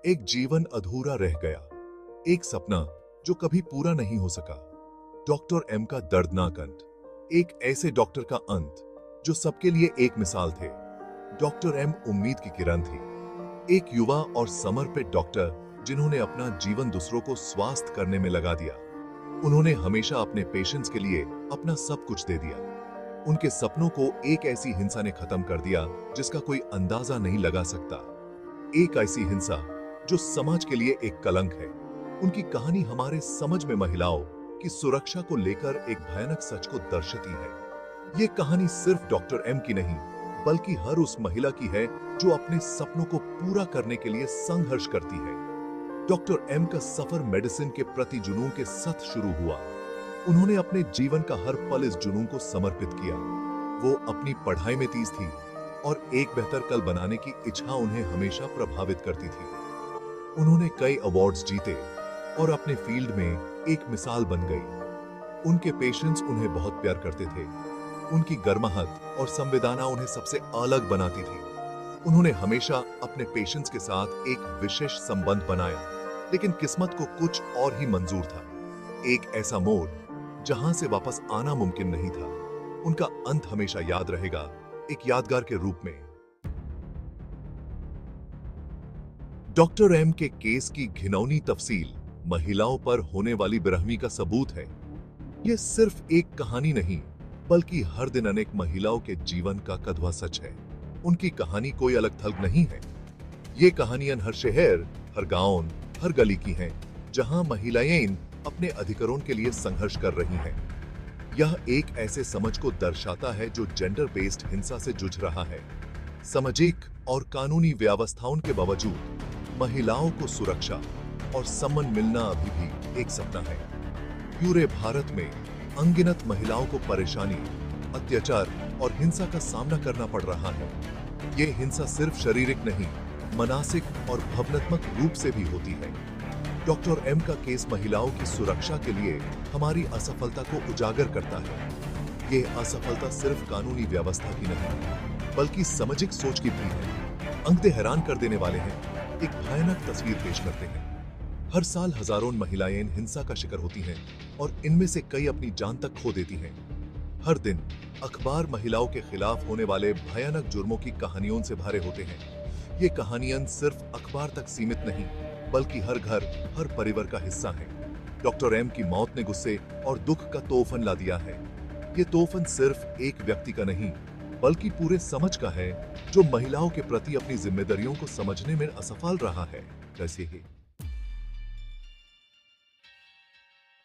एक जीवन अधूरा रह गया, एक सपना जो कभी पूरा नहीं हो सका। डॉक्टर एम का दर्दनाक अंत, एक ऐसे डॉक्टर का अंत जो सबके लिए एक मिसाल थे। डॉक्टर एम उम्मीद की किरण थी, एक युवा और समर्पित डॉक्टर जिन्होंने अपना जीवन दूसरों को स्वस्थ करने में लगा दिया। उन्होंने हमेशा अपने पेशेंट्स के लिए अपना सब कुछ दे दिया। उनके सपनों को एक ऐसी हिंसा ने खत्म कर दिया जिसका कोई अंदाजा नहीं लगा सकता। एक ऐसी हिंसा जो समाज के लिए एक कलंक है। उनकी कहानी हमारे समझ में महिलाओं की सुरक्षा को लेकर एक भयानक सच को दर्शाती है। ये कहानी सिर्फ डॉक्टर एम की नहीं, बल्कि हर उस महिला की है जो अपने सपनों को पूरा करने के लिए संघर्ष करती है। डॉक्टर एम का सफर मेडिसिन के प्रति जुनून के साथ शुरू हुआ। उन्होंने अपने जीवन का हर पल इस जुनून को समर्पित किया। वो अपनी पढ़ाई में तेज थी और एक बेहतर कल बनाने की इच्छा उन्हें हमेशा प्रभावित करती थी। उन्होंने कई अवार्ड्स जीते और अपने फील्ड में एक मिसाल बन गई। उनके पेशेंट्स उन्हें बहुत प्यार करते थे। उनकी गर्माहट और संवेदना उन्हें सबसे अलग बनाती थी। उन्होंने हमेशा अपने पेशेंट्स के साथ एक विशेष संबंध बनाया, लेकिन किस्मत को कुछ और ही मंजूर था। एक ऐसा मोड़ जहां से वापस आना मुमकिन नहीं था। उनका अंत हमेशा याद रहेगा, एक यादगार के रूप में। डॉक्टर एम के केस की घिनौनी तफसील महिलाओं पर होने वाली बेरहमी का सबूत है। यह सिर्फ एक कहानी नहीं, बल्कि हर दिन अनेक महिलाओं के जीवन का कड़वा सच है। उनकी कहानी कोई अलग थलग नहीं है। ये कहानियां हर शहर, हर गांव, हर गली की हैं, जहां महिलाएं अपने अधिकारों के लिए संघर्ष कर रही हैं। यह एक ऐसे समझ को दर्शाता है जो जेंडर बेस्ड हिंसा से जूझ रहा है। सामाजिक और कानूनी व्यवस्थाओं के बावजूद महिलाओं को सुरक्षा और सम्मान मिलना अभी भी एक सपना है। पूरे भारत में अनगिनत महिलाओं को परेशानी, अत्याचार और हिंसा का सामना करना पड़ रहा है। ये हिंसा सिर्फ शारीरिक नहीं, मानसिक और भावनात्मक रूप से भी होती है। डॉक्टर एम का केस महिलाओं की सुरक्षा के लिए हमारी असफलता को उजागर करता है। ये असफलता सिर्फ कानूनी व्यवस्था की नहीं, बल्कि सामाजिक सोच की भी है। अंकड़े हैरान कर देने वाले हैं, एक भयानक तस्वीर पेश करते हैं। हर साल हजारों महिलाएं हिंसा का शिकार होती हैं और इनमें से कई अपनी जान तक खो देती हैं। हर दिन अखबार महिलाओं के खिलाफ होने वाले भयानक जुर्मों की कहानियों से भरे होते हैं। ये कहानियां सिर्फ अखबार तक सीमित नहीं, बल्कि हर घर, हर परिवार का हिस्सा है। डॉक्टर एम की मौत ने गुस्से और दुख का तूफान ला दिया है। ये तूफान सिर्फ एक व्यक्ति का नहीं, बल्कि पूरे समाज का है, जो महिलाओं के प्रति अपनी जिम्मेदारियों को समझने में असफल रहा है। कैसे ही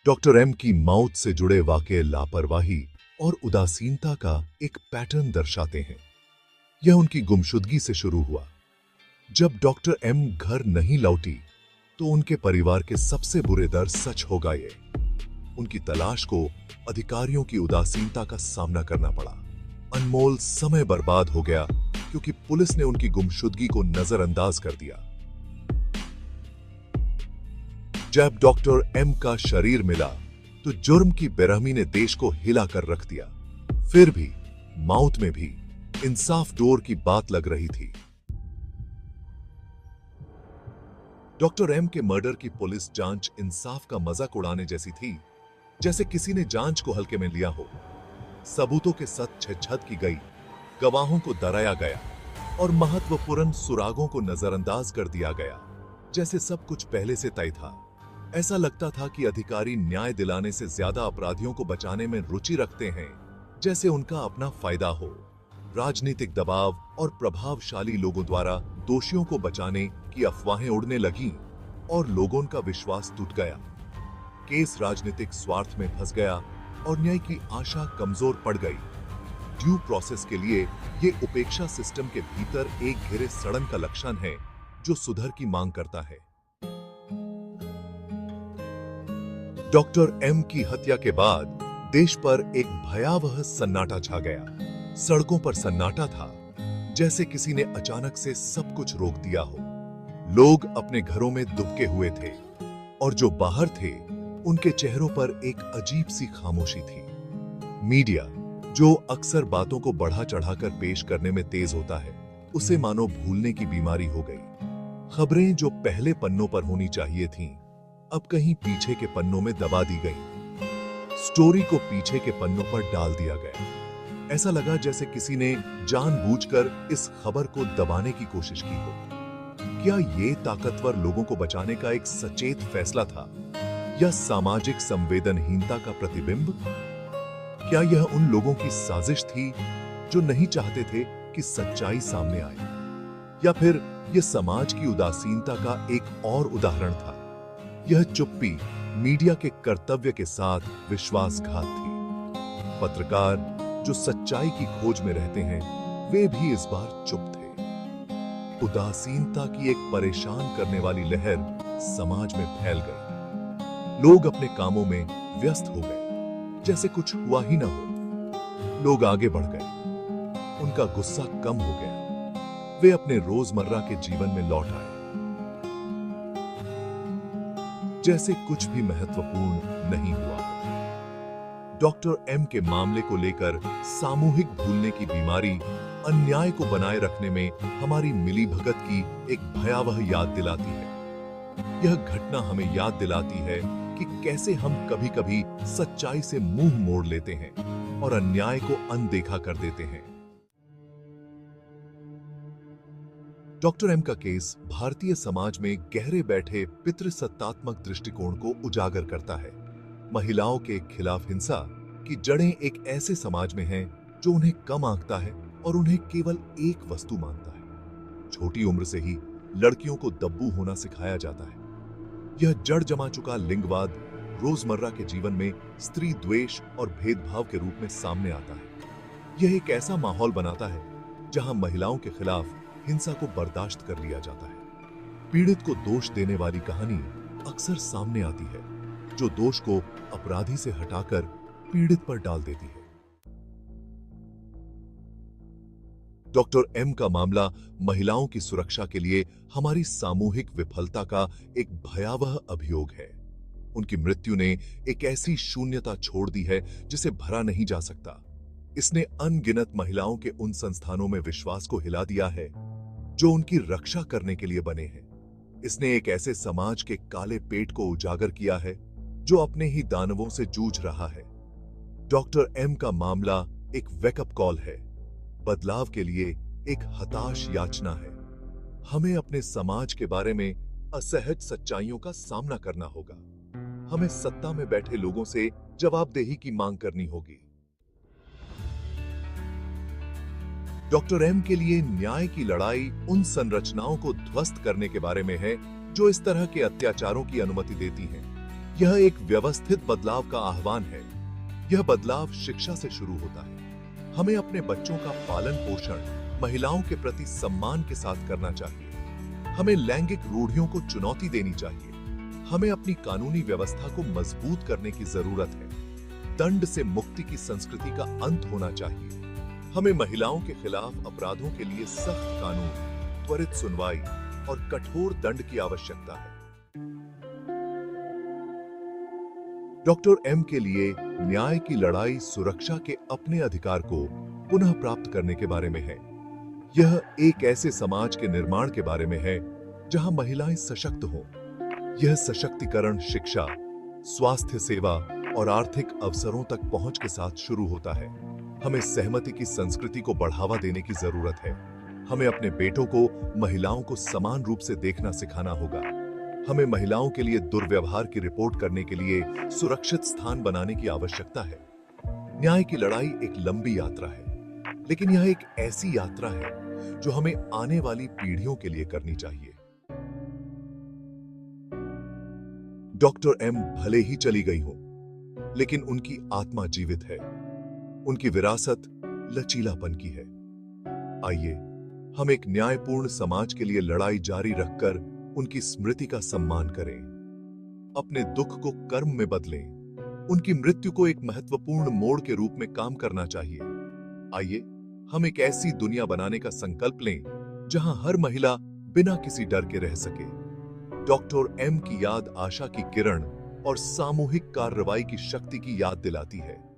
डॉक्टर एम की मौत से जुड़े वाकये लापरवाही और उदासीनता का एक पैटर्न दर्शाते हैं। यह उनकी गुमशुदगी से शुरू हुआ। जब डॉक्टर एम घर नहीं लौटी, तो उनके परिवार के सबसे बुरे दर्द सच हो गए। उनकी तलाश को अधिकारियों की उदासीनता का सामना करना पड़ा। अनमोल समय बर्बाद हो गया क्योंकि पुलिस ने उनकी गुमशुदगी को नजरअंदाज कर दिया। जब डॉक्टर एम का शरीर मिला, तो जुर्म की बेरहमी ने देश को हिला कर रख दिया। फिर भी मौत में भी इंसाफ डोर की बात लग रही थी। डॉक्टर एम के मर्डर की पुलिस जांच इंसाफ का मजाक उड़ाने जैसी थी, जैसे किसी ने जांच को हल्के में लिया हो। सबूतों के साथ छेड़छाड़ की गई, गवाहों को डराया गया और महत्वपूर्ण सुरागों को नजरअंदाज कर दिया गया, जैसे सब कुछ पहले से तय था। ऐसा लगता था कि अधिकारी न्याय दिलाने से ज्यादा अपराधियों को बचाने में रुचि रखते हैं, जैसे उनका अपना फायदा हो। राजनीतिक दबाव और प्रभावशाली लोगों द्वारा दोषियों को बचाने की अफवाहें उड़ने लगीं और लोगों का विश्वास टूट गया। केस राजनीतिक स्वार्थ में फंस गया और न्याय की आशा कमजोर पड़ गई। ड्यू प्रोसेस के लिए ये उपेक्षा सिस्टम के भीतर एक घिरे सड़न का लक्षण है जो सुधार की मांग करता है। डॉक्टर एम की हत्या के बाद देश पर एक भयावह सन्नाटा छा गया। सड़कों पर सन्नाटा था, जैसे किसी ने अचानक से सब कुछ रोक दिया हो। लोग अपने घरों में दुबके हुए थे और जो बाहर थे, उनके चेहरों पर एक अजीब सी खामोशी थी। मीडिया, जो अक्सर बातों को बढ़ा चढ़ाकर पेश करने में तेज होता है, उसे मानो भूलने की बीमारी हो गई। खबरें जो पहले पन्नों पर होनी चाहिए थीं, अब कहीं पीछे के पन्नों में दबा दी गईं। स्टोरी को पीछे के पन्नों पर डाल दिया गया। ऐसा लगा जैसे किसी ने जानबूझकर इस खबर को दबाने की कोशिश की हो। क्या ये ताकतवर लोगों को बचाने का एक सचेत फैसला था, या सामाजिक संवेदनहीनता का प्रतिबिंब? क्या यह उन लोगों की साजिश थी जो नहीं चाहते थे कि सच्चाई सामने आए, या फिर यह समाज की उदासीनता का एक और उदाहरण था? यह चुप्पी मीडिया के कर्तव्य के साथ विश्वासघात थी। पत्रकार जो सच्चाई की खोज में रहते हैं, वे भी इस बार चुप थे। उदासीनता की एक परेशान करने वाली लहर समाज में फैल गई। लोग अपने कामों में व्यस्त हो गए, जैसे कुछ हुआ ही ना हो। लोग आगे बढ़ गए, उनका गुस्सा कम हो गया। वे अपने रोजमर्रा के जीवन में लौट आए, जैसे कुछ भी महत्वपूर्ण नहीं हुआ। डॉक्टर एम के मामले को लेकर सामूहिक भूलने की बीमारी अन्याय को बनाए रखने में हमारी मिलीभगत की एक भयावह याद दिलाती है। यह घटना हमें याद दिलाती है कि कैसे हम कभी-कभी सच्चाई से मुंह मोड़ लेते हैं और अन्याय को अनदेखा कर देते हैं। डॉक्टर एम का केस भारतीय समाज में गहरे बैठे पितृसत्तात्मक दृष्टिकोण को उजागर करता है। महिलाओं के खिलाफ हिंसा की जड़ें एक ऐसे समाज में हैं जो उन्हें कम आंकता है और उन्हें केवल एक वस्तु मानता है। छोटी उम्र से ही लड़कियों को दब्बू होना सिखाया जाता है। यह जड़ जमा चुका लिंगवाद रोजमर्रा के जीवन में स्त्री द्वेष और भेदभाव के रूप में सामने आता है। यह एक ऐसा माहौल बनाता है जहां महिलाओं के खिलाफ हिंसा को बर्दाश्त कर लिया जाता है। पीड़ित को दोष देने वाली कहानी अक्सर सामने आती है, जो दोष को अपराधी से हटाकर पीड़ित पर डाल देती है। डॉक्टर एम का मामला महिलाओं की सुरक्षा के लिए हमारी सामूहिक विफलता का एक भयावह अभियोग है। उनकी मृत्यु ने एक ऐसी शून्यता छोड़ दी है जिसे भरा नहीं जा सकता। इसने अनगिनत महिलाओं के उन संस्थानों में विश्वास को हिला दिया है जो उनकी रक्षा करने के लिए बने हैं। इसने एक ऐसे समाज के काले पेट को उजागर किया है जो अपने ही दानवों से जूझ रहा है। डॉक्टर एम का मामला एक वेकअप कॉल है, बदलाव के लिए एक हताश याचना है। हमें अपने समाज के बारे में असहज सच्चाइयों का सामना करना होगा। हमें सत्ता में बैठे लोगों से जवाबदेही की मांग करनी होगी। डॉक्टर एम के लिए न्याय की लड़ाई उन संरचनाओं को ध्वस्त करने के बारे में है जो इस तरह के अत्याचारों की अनुमति देती हैं। यह एक व्यवस्थित बदलाव का आह्वान है। यह बदलाव शिक्षा से शुरू होता है। हमें अपने बच्चों का पालन पोषण महिलाओं के प्रति सम्मान के साथ करना चाहिए। हमें लैंगिक रूढ़ियों को चुनौती देनी चाहिए। हमें अपनी कानूनी व्यवस्था को मजबूत करने की जरूरत है। दंड से मुक्ति की संस्कृति का अंत होना चाहिए। हमें महिलाओं के खिलाफ अपराधों के लिए सख्त कानून, त्वरित सुनवाई और कठोर दंड की आवश्यकता है। डॉक्टर एम के लिए न्याय की लड़ाई सुरक्षा के अपने अधिकार को पुनः प्राप्त करने के बारे में है। यह एक ऐसे समाज के निर्माण के बारे में है जहां महिलाएं सशक्त हों। यह सशक्तिकरण शिक्षा, स्वास्थ्य सेवा और आर्थिक अवसरों तक पहुंच के साथ शुरू होता है। हमें सहमति की संस्कृति को बढ़ावा देने की जरूरत है। हमें अपने बेटों को महिलाओं को समान रूप से देखना सिखाना होगा। हमें महिलाओं के लिए दुर्व्यवहार की रिपोर्ट करने के लिए सुरक्षित स्थान बनाने की आवश्यकता है। न्याय की लड़ाई एक लंबी यात्रा है, लेकिन यह एक ऐसी यात्रा है जो हमें आने वाली पीढ़ियों के लिए करनी चाहिए। डॉक्टर एम भले ही चली गई हो, लेकिन उनकी आत्मा जीवित है। उनकी विरासत लचीलापन की है। आइए हम एक न्यायपूर्ण समाज के लिए लड़ाई जारी रखकर उनकी स्मृति का सम्मान करें। अपने दुख को कर्म में बदलें। उनकी मृत्यु को एक महत्वपूर्ण मोड़ के रूप में काम करना चाहिए। आइए हम एक ऐसी दुनिया बनाने का संकल्प लें जहां हर महिला बिना किसी डर के रह सके। डॉक्टर एम की याद आशा की किरण और सामूहिक कार्रवाई की शक्ति की याद दिलाती है।